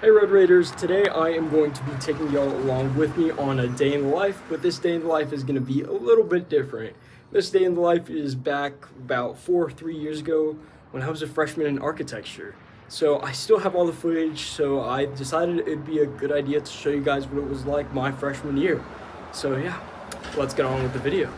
Hey Road Raiders, today I am going to be taking y'all along with me on a day in the life, but this day in the life is going to be a little bit different. This day in the life is back about 3 years ago when I was a freshman in architecture. So I still have all the footage, so I decided it'd be a good idea to show you guys what it was like my freshman year. So yeah, let's get on with the video.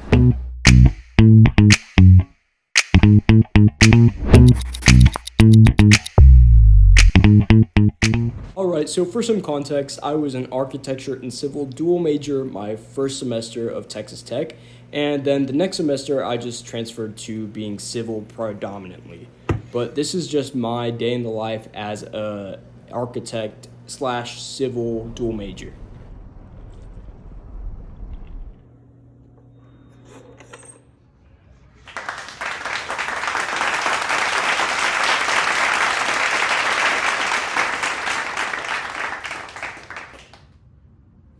Alright, so for some context, I was an architecture and civil dual major my first semester of Texas Tech, and then the next semester I just transferred to being civil predominantly. But this is just my day in the life as a architect slash civil dual major.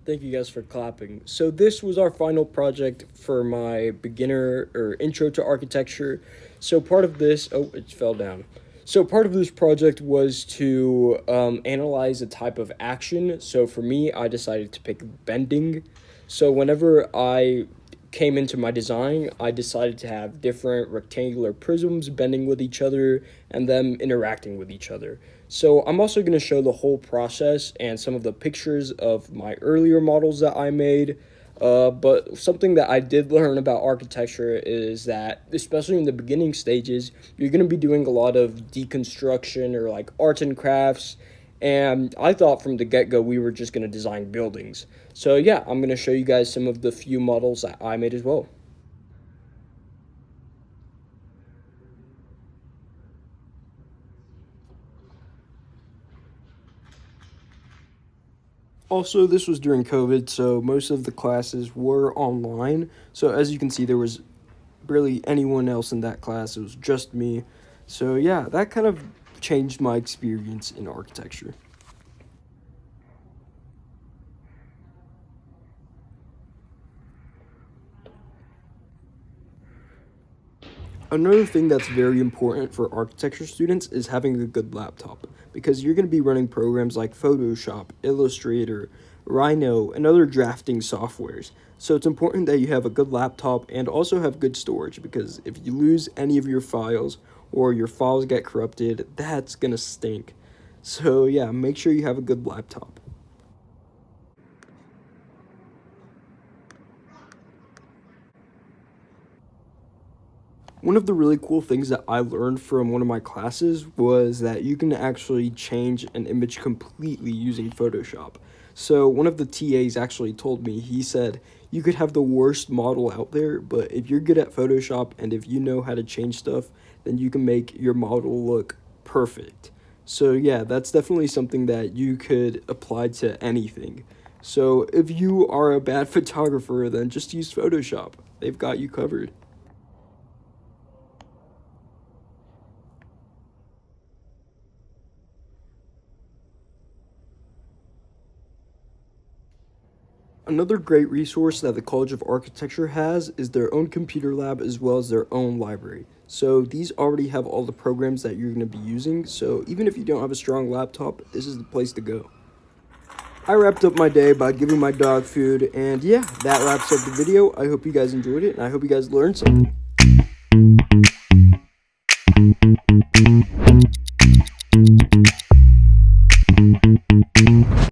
Thank you guys for clapping. So this was our final project for my beginner or intro to architecture. So part of this, oh, it fell down. So part of this project was to analyze a type of action. So for me, I decided to pick bending. So whenever I came into my design, I decided to have different rectangular prisms bending with each other and them interacting with each other. So I'm also going to show the whole process and some of the pictures of my earlier models that I made. But something that I did learn about architecture is that, especially in the beginning stages, you're going to be doing a lot of deconstruction or like arts and crafts. And I thought from the get-go we were just going to design buildings. So yeah, I'm going to show you guys some of the few models that I made as well. Also, this was during COVID, so most of the classes were online. So as you can see, there was barely anyone else in that class. It was just me. So yeah, that kind of changed my experience in architecture. Another thing that's very important for architecture students is having a good laptop, because you're going to be running programs like Photoshop, Illustrator, Rhino, and other drafting softwares. So it's important that you have a good laptop and also have good storage, because if you lose any of your files or your files get corrupted, that's going to stink. So yeah, make sure you have a good laptop. One of the really cool things that I learned from one of my classes was that you can actually change an image completely using Photoshop. So one of the TAs actually told me, he said, you could have the worst model out there, but if you're good at Photoshop and if you know how to change stuff, then you can make your model look perfect. So yeah, that's definitely something that you could apply to anything. So if you are a bad photographer, then just use Photoshop. They've got you covered. Another great resource that the College of Architecture has is their own computer lab as well as their own library. So these already have all the programs that you're going to be using, so even if you don't have a strong laptop, this is the place to go. I wrapped up my day by giving my dog food, and yeah, that wraps up the video. I hope you guys enjoyed it, and I hope you guys learned something.